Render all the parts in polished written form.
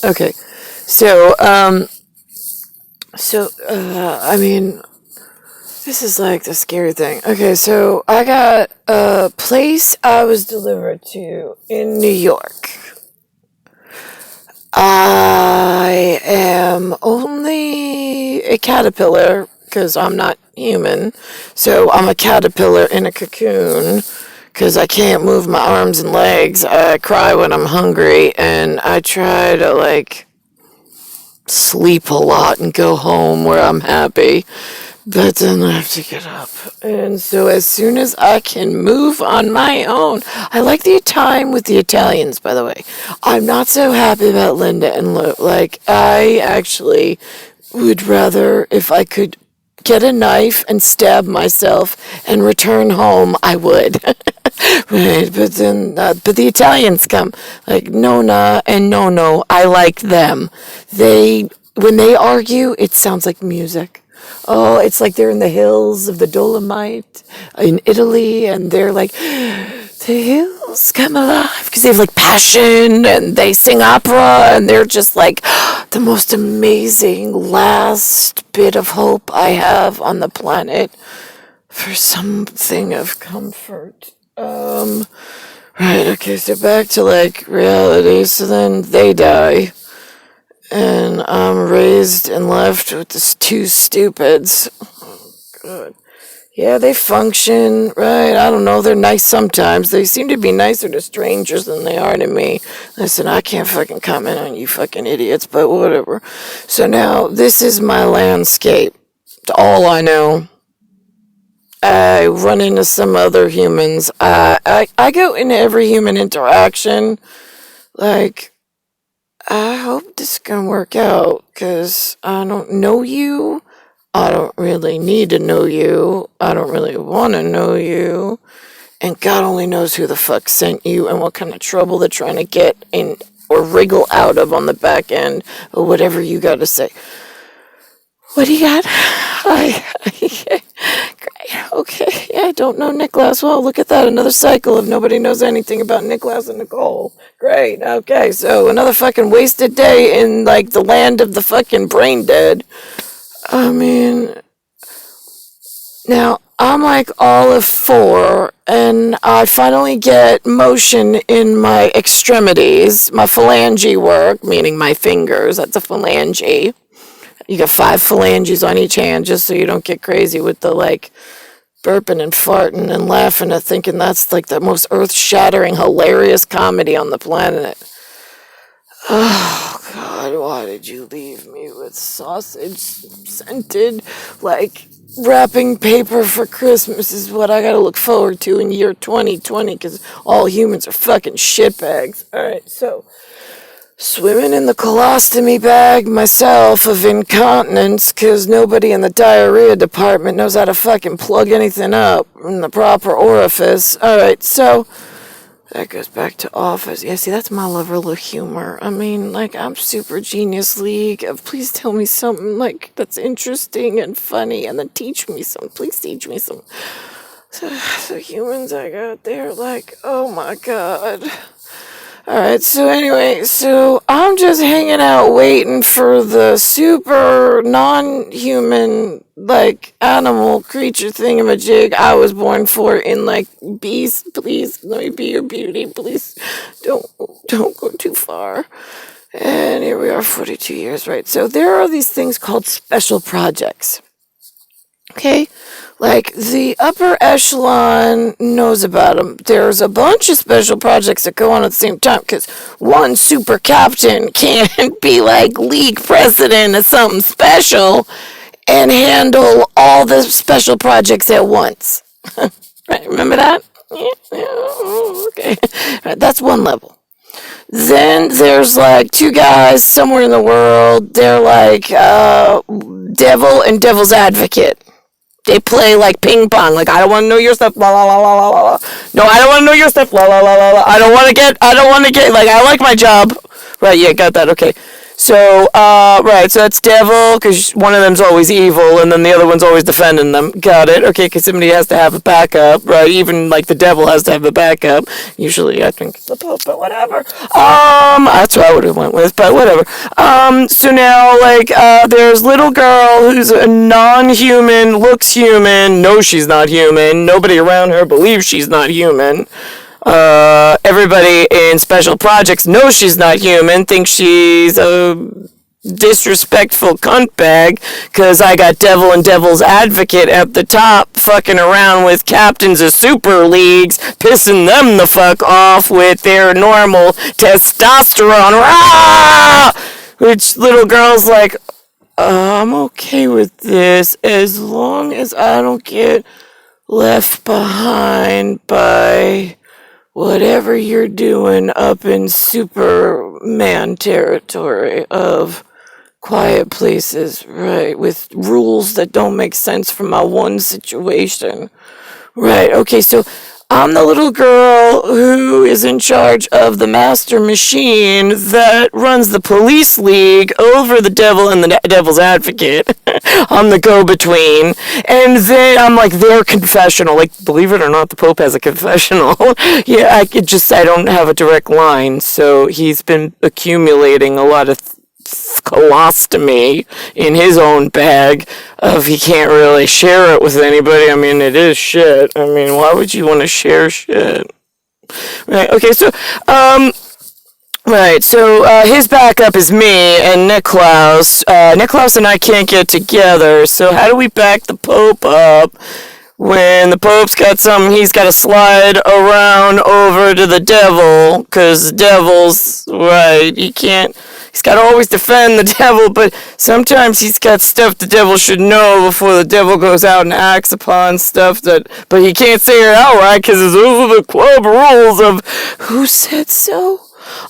Okay. So, I mean, this is like the scary thing. Okay, so I got a place I was delivered to in New York. I am only a caterpillar because I'm not human. So I'm a caterpillar in a cocoon because I can't move my arms and legs. I cry when I'm hungry, and I try to like sleep a lot and go home where I'm happy. But then I have to get up. And so as soon as I can move on my own, I like the time with the Italians, by the way. I'm not so happy about Linda and Lou. Like, I actually would rather, if I could get a knife and stab myself and return home, I would. Right, but then, but the Italians come, like Nona and Nono, I like them. When they argue, it sounds like music. Oh, it's like they're in the hills of the Dolomite in Italy, and they're like, the hills come alive, because they have like passion, and they sing opera, and they're just like the most amazing last bit of hope I have on the planet for something of comfort. Right, okay, so back to like reality. So then they die, and I'm raised and left with these two stupids. Oh, God. Yeah, they function, right? I don't know, they're nice sometimes. They seem to be nicer to strangers than they are to me. Listen, I can't fucking comment on you fucking idiots, but whatever. So now, this is my landscape. It's all I know. I run into some other humans. I go into every human interaction. Like, I hope this can work out, because I don't know you. I don't really need to know you. I don't really want to know you. And God only knows who the fuck sent you and what kind of trouble they're trying to get in or wriggle out of on the back end, or whatever you got to say. What do you got? Great. Okay. Yeah, I don't know Nicholas. Well, look at that. Another cycle of nobody knows anything about Nicholas and Nicole. Great. Okay. So another fucking wasted day in like the land of the fucking brain dead. I mean, now I'm like all of 4, and I finally get motion in my extremities. My phalange work, meaning my fingers. That's a phalange. You got 5 phalanges on each hand, just so you don't get crazy with the like burping and farting and laughing and thinking that's like the most earth-shattering, hilarious comedy on the planet. Oh, God, why did you leave me with sausage-scented, like, wrapping paper for Christmas is what I gotta look forward to in year 2020, because all humans are fucking shitbags. Alright, so swimming in the colostomy bag myself of incontinence, because nobody in the diarrhea department knows how to fucking plug anything up in the proper orifice. Alright, so that goes back to Office. Yeah, see, that's my level of humor. I mean, like, I'm Super Genius League. Please tell me something, like, that's interesting and funny, and then teach me some. Please teach me some. So humans I got there, like, oh my God. Alright, so anyway, so I'm just hanging out waiting for the super non-human, like, animal creature thingamajig I was born for in, like, beast. Please, let me be your beauty. Please, don't go too far. And here we are, 42 years, right? So there are these things called special projects. Okay? Like, the upper echelon knows about them. There's a bunch of special projects that go on at the same time, because one super captain can't be, like, league president of something special and handle all the special projects at once. Right, remember that? Yeah, okay. Right, that's one level. Then there's, like, 2 guys somewhere in the world. They're, like, devil and devil's advocate. They play like ping pong, like, I don't want to know your stuff, la la la la la la. No, I don't want to know your stuff, la la la la la. I don't want to get, like, I like my job. Right, yeah, got that, okay. So, right, so that's devil, because one of them's always evil, and then the other one's always defending them. Got it. Okay, because somebody has to have a backup, right? Even, like, the devil has to have a backup. Usually, I think it's the Pope, but whatever. That's what I would have went with, but whatever. So now, like, there's little girl who's a non-human, looks human, knows she's not human. Nobody around her believes she's not human. Everybody in special projects knows she's not human, thinks she's a disrespectful cunt bag, because I got devil and devil's advocate at the top fucking around with captains of super leagues, pissing them the fuck off with their normal testosterone. Rah! Which little girl's like, I'm okay with this as long as I don't get left behind by whatever you're doing up in Superman territory of quiet places, right, with rules that don't make sense for my one situation. Right, okay, so I'm the little girl who is in charge of the master machine that runs the police league over the devil and the devil's advocate. I'm the go-between. And then I'm like their confessional. Like, believe it or not, the Pope has a confessional. Yeah, I don't have a direct line. So he's been accumulating a lot of colostomy in his own bag of he can't really share it with anybody. I mean, it is shit. I mean, why would you want to share shit? Right, okay, so, right, so, his backup is me and Nicklaus. Nicklaus and I can't get together, so how do we back the Pope up when the Pope's got something he's got to slide around over to the devil, because the devil's, right, he's got to always defend the devil, but sometimes he's got stuff the devil should know before the devil goes out and acts upon stuff but he can't say it outright, because those are the club rules of who said so?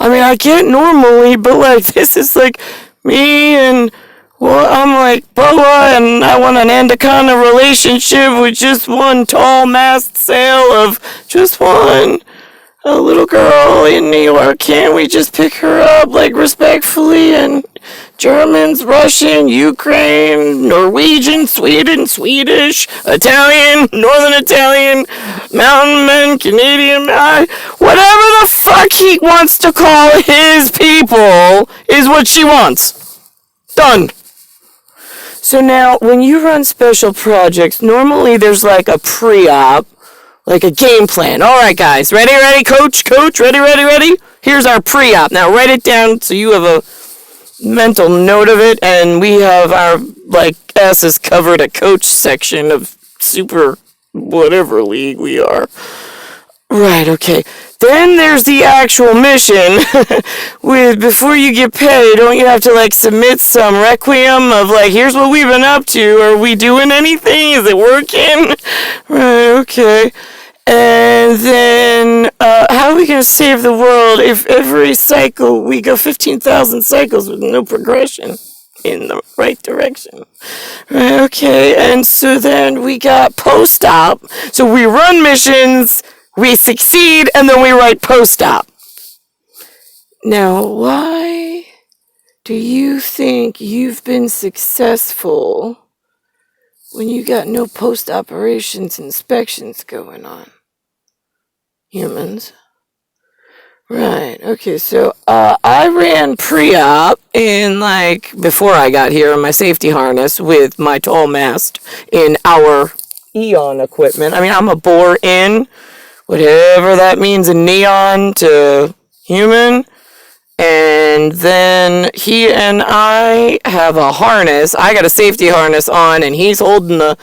I mean, I get normally, but like, this is like me and, well, I'm like Boa, and I want an anaconda relationship with just one tall mast sail of just one. A little girl in New York, can't we just pick her up, like, respectfully? And Germans, Russian, Ukraine, Norwegian, Sweden, Swedish, Italian, Northern Italian, mountain men, Canadian, whatever the fuck he wants to call his people is what she wants. Done. So now, when you run special projects, normally there's like a pre-op, like a game plan. All right, guys, ready, coach, ready? Here's our pre-op. Now write it down so you have a mental note of it, and we have our, like, asses covered a coach section of super whatever league we are. Right, okay. Then there's the actual mission. Before you get paid, don't you have to, like, submit some requiem of, like, here's what we've been up to. Are we doing anything? Is it working? Right, okay. And then, how are we going to save the world if every cycle we go 15,000 cycles with no progression in the right direction? Right, okay. And so then we got post-op. So we run missions, we succeed, and then we write post-op. Now, why do you think you've been successful when you got no post-operations inspections going on? Humans. Right, okay, so, I ran pre-op in, like, before I got here in my safety harness with my tall mast in our Eon equipment. I mean, I'm a bore-in, whatever that means in neon to human. And then he and I have a harness. I got a safety harness on, and he's holding the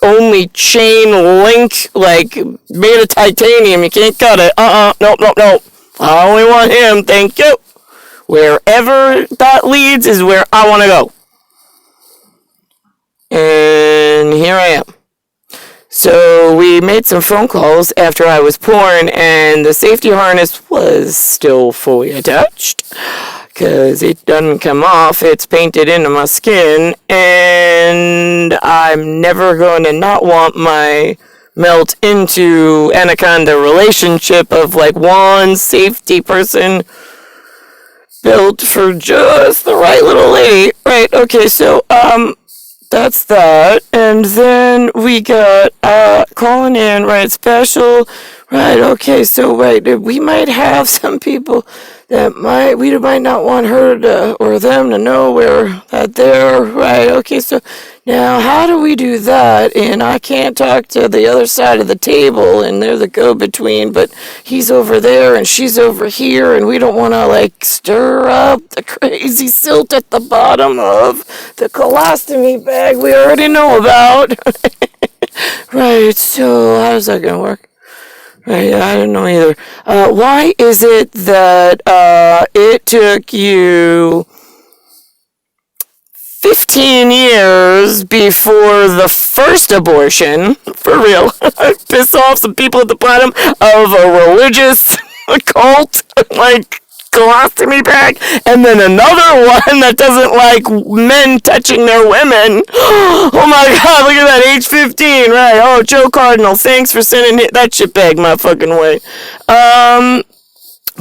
only chain link, like, made of titanium. You can't cut it. Nope. I only want him, thank you. Wherever that leads is where I want to go. And here I am. So we made some phone calls after I was born, and the safety harness was still fully attached, because it doesn't come off. It's painted into my skin, and I'm never going to not want my melt into anaconda relationship of, like, one safety person built for just the right little lady. Right, okay, so, that's that. And then we got, calling in, right, special. Right, okay, so wait, we might have some people that we might not want her to, or them to know that they're, right, okay, so now how do we do that? And I can't talk to the other side of the table, and they're the go-between, but he's over there and she's over here, and we don't want to, like, stir up the crazy silt at the bottom of the colostomy bag we already know about. Right, so how's that gonna work? Right, I don't know either. Why is it that it took you 15 years before the first abortion? For real. Piss off some people at the bottom of a religious cult, like colostomy bag, and then another one that doesn't like men touching their women. Oh my god, look at that, age 15, right? Oh, Joe Cardinal, thanks for sending that shit bag my fucking way.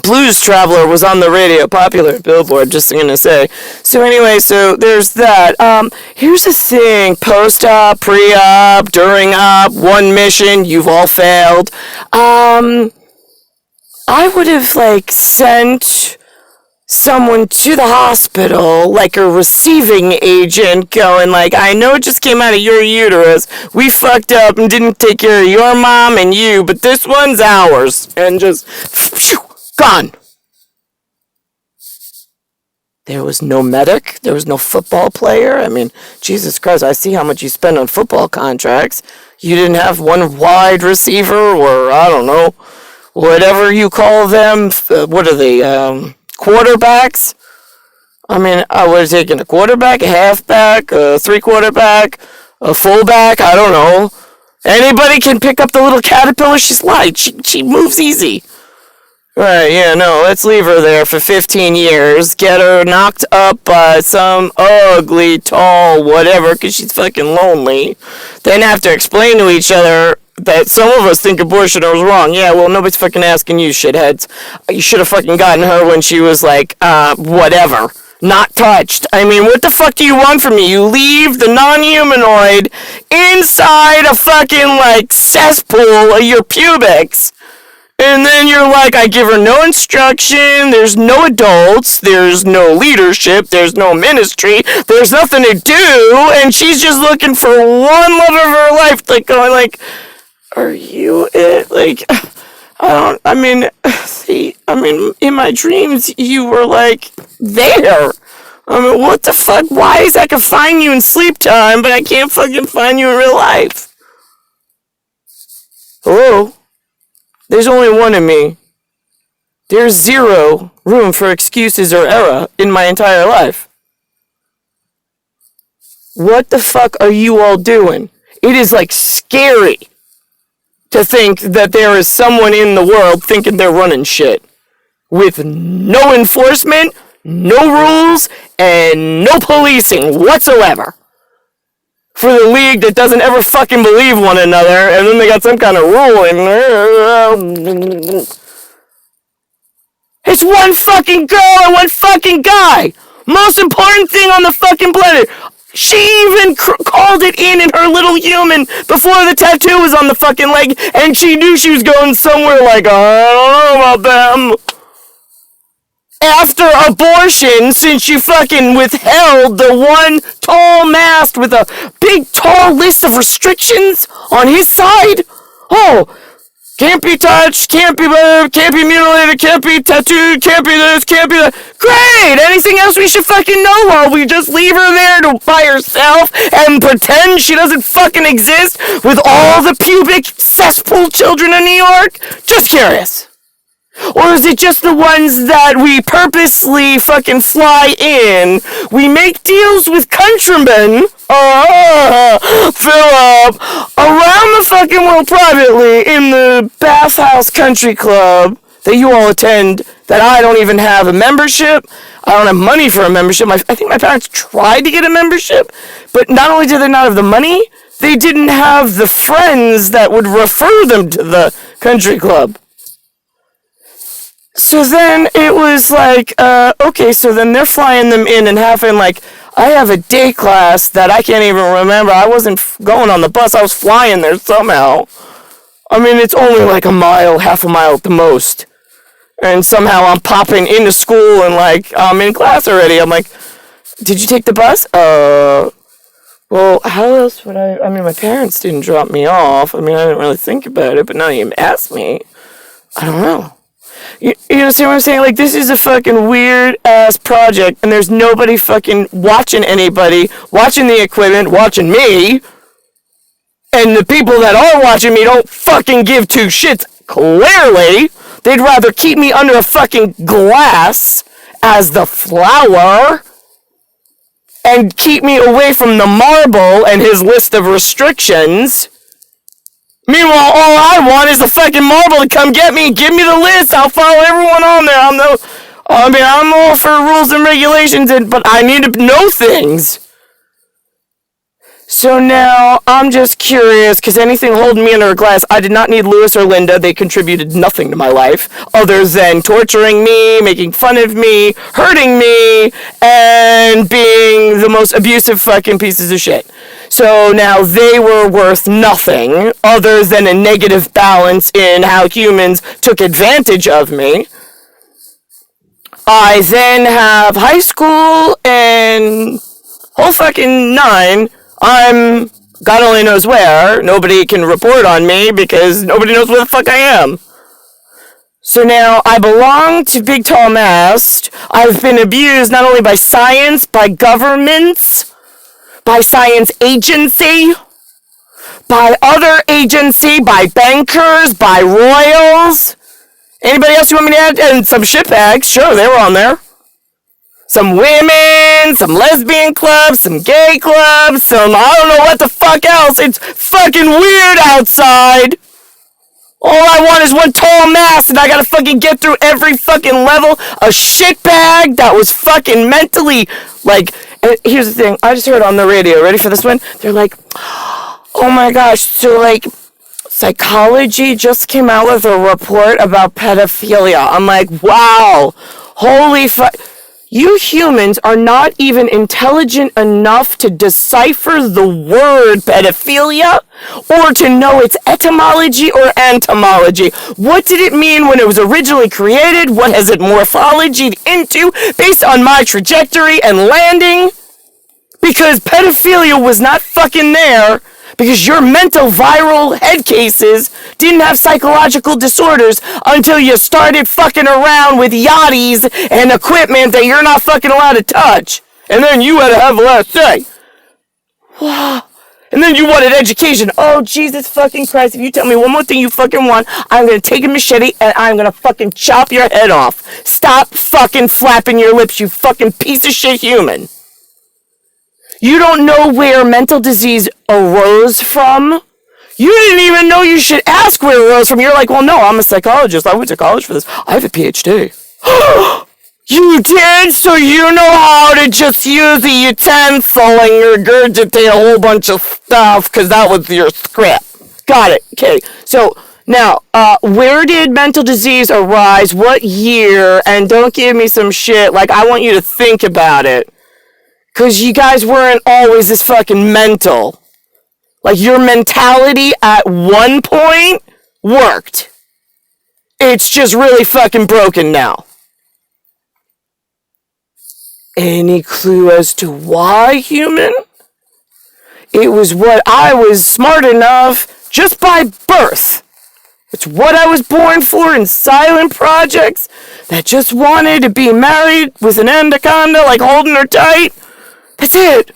Blues Traveler was on the radio, popular at Billboard, just gonna say. So anyway, so there's that. Here's the thing, post-op, pre-op, during op, one mission, you've all failed. I would have, like, sent someone to the hospital, like a receiving agent, going, like, I know it just came out of your uterus. We fucked up and didn't take care of your mom and you, but this one's ours. And just, phew, gone. There was no medic. There was no football player. I mean, Jesus Christ, I see how much you spend on football contracts. You didn't have one wide receiver, or, I don't know, whatever you call them. What are they, quarterbacks? I mean, I would have taken a quarterback, a halfback, a three-quarterback, a fullback, I don't know. Anybody can pick up the little caterpillar. She's light. She moves easy. Right, yeah, no, let's leave her there for 15 years. Get her knocked up by some ugly, tall, whatever, because she's fucking lonely. Then have to explain to each other that some of us think abortion was wrong. Yeah, well, nobody's fucking asking you, shitheads. You should have fucking gotten her when she was like, whatever. Not touched. I mean, what the fuck do you want from me? You leave the non-humanoid inside a fucking, like, cesspool of your pubics. And then you're like, I give her no instruction, there's no adults, there's no leadership, there's no ministry, there's nothing to do, and she's just looking for one love of her life, like, going like, are you it? Like, in my dreams, you were, like, there. I mean, what the fuck? Why is I can find you in sleep time, but I can't fucking find you in real life? Hello? There's only one of me. There's zero room for excuses or error in my entire life. What the fuck are you all doing? It is, like, scary to think that there is someone in the world thinking they're running shit with no enforcement, no rules, and no policing whatsoever. For the league that doesn't ever fucking believe one another, and then they got some kind of rule in there. It's one fucking girl and one fucking guy! Most important thing on the fucking planet! She even called it in her little human before the tattoo was on the fucking leg, and she knew she was going somewhere like, I don't know about them. After abortion, since you fucking withheld the one tall MAST with a big tall list of restrictions on his side. Oh, can't be touched, can't be mutilated, can't be tattooed, can't be this, can't be that. Great! Anything else we should fucking know while we just leave her there by herself and pretend she doesn't fucking exist with all the pubic cesspool children in New York? Just curious. Or is it just the ones that we purposely fucking fly in? We make deals with countrymen, Philip, around the fucking world privately in the Bathhouse Country Club that you all attend, that I don't even have a membership. I don't have money for a membership. I think my parents tried to get a membership, but not only did they not have the money, they didn't have the friends that would refer them to the country club. So then it was like, okay, so then they're flying them in and having like, I have a day class that I can't even remember. I wasn't going on the bus. I was flying there somehow. I mean, it's only like a mile, half a mile at the most. And somehow I'm popping into school and like, I'm in class already. I'm like, did you take the bus? Well, how else would I mean, my parents didn't drop me off. I mean, I didn't really think about it, but now you ask me. I don't know. You understand what I'm saying? Like, this is a fucking weird-ass project, and there's nobody fucking watching anybody, watching the equipment, watching me, and the people that are watching me don't fucking give two shits, clearly. They'd rather keep me under a fucking glass as the flower and keep me away from the marble and his list of restrictions. Meanwhile, all I want is the fucking marble to come get me. Give me the list. I'll follow everyone on there. I'm all for rules and regulations, but I need to know things. So now I'm just curious, because anything holding me under a glass, I did not need Lewis or Linda. They contributed nothing to my life other than torturing me, making fun of me, hurting me, and being the most abusive fucking pieces of shit. So now they were worth nothing other than a negative balance in how humans took advantage of me. I then have high school and whole fucking nine. I'm God only knows where. Nobody can report on me because nobody knows where the fuck I am. So now I belong to Big Tall Mast. I've been abused not only by science, by governments, by science agency, by other agency, by bankers, by royals. Anybody else you want me to add? And some shitbags. Sure, they were on there. Some women, some lesbian clubs, some gay clubs, some I don't know what the fuck else. It's fucking weird outside. All I want is one tall mast and I gotta fucking get through every fucking level. A shitbag that was fucking mentally, like, and here's the thing. I just heard on the radio, ready for this one? They're like, oh my gosh, so like, psychology just came out with a report about pedophilia. I'm like, wow, holy fuck. You humans are not even intelligent enough to decipher the word pedophilia or to know its etymology or entomology. What did it mean when it was originally created? What has it morphologied into based on my trajectory and landing? Because pedophilia was not fucking there because your mental viral head cases didn't have psychological disorders until you started fucking around with yachties and equipment that you're not fucking allowed to touch. And then you had to have the last say. Wow. And then you wanted education. Oh, Jesus fucking Christ, if you tell me one more thing you fucking want, I'm gonna take a machete and I'm gonna fucking chop your head off. Stop fucking flapping your lips, you fucking piece of shit human. You don't know where mental disease arose from. You didn't even know you should ask where it arose from. You're like, well, no, I'm a psychologist. I went to college for this. I have a PhD. You did? So you know how to just use a utensil and regurgitate a whole bunch of stuff because that was your script. Got it. Okay. So now, where did mental disease arise? What year? And don't give me some shit. Like, I want you to think about it. Because you guys weren't always this fucking mental. Like, your mentality at one point worked. It's just really fucking broken now. Any clue as to why, human? It was what I was smart enough just by birth. It's what I was born for in silent projects that just wanted to be married with an anaconda, like holding her tight. That's it.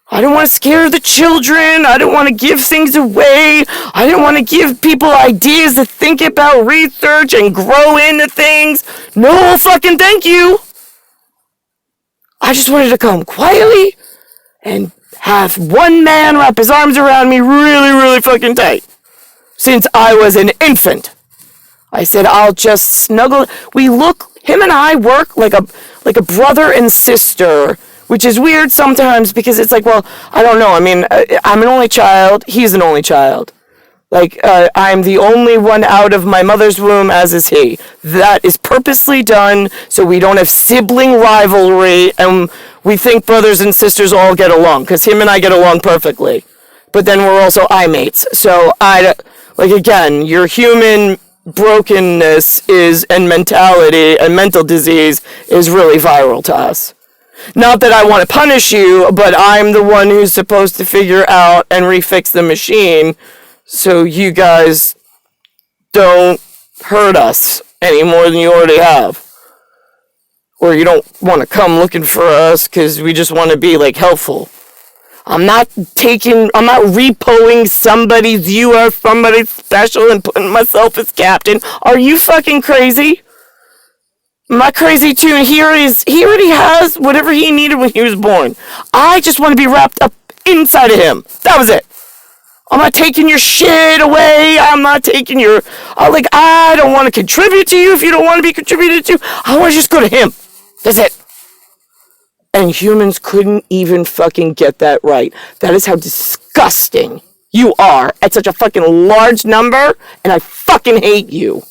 I didn't want to scare the children. I didn't want to give things away. I didn't want to give people ideas to think about, research, and grow into things. No fucking thank you. I just wanted to come quietly and have one man wrap his arms around me really, really fucking tight. Since I was an infant. I said, I'll just snuggle. Him and I work like a brother and sister. Which is weird sometimes because it's like, well, I don't know. I mean, I'm an only child. He's an only child. Like, I'm the only one out of my mother's womb, as is he. That is purposely done so we don't have sibling rivalry and we think brothers and sisters all get along, because him and I get along perfectly. But then we're also eye mates. So, again, your human brokenness and mentality and mental disease is really viral to us. Not that I want to punish you, but I'm the one who's supposed to figure out and refix the machine so you guys don't hurt us any more than you already have. Or you don't want to come looking for us because we just want to be, helpful. I'm not repoing somebody's you are somebody special and putting myself as captain. Are you fucking crazy? My crazy tune here is he already has whatever he needed when he was born. I just want to be wrapped up inside of him. That was it. I'm not taking your shit away. I'm not taking your... I don't want to contribute to you if you don't want to be contributed to. I want to just go to him. That's it. And humans couldn't even fucking get that right. That is how disgusting you are at such a fucking large number, and I fucking hate you.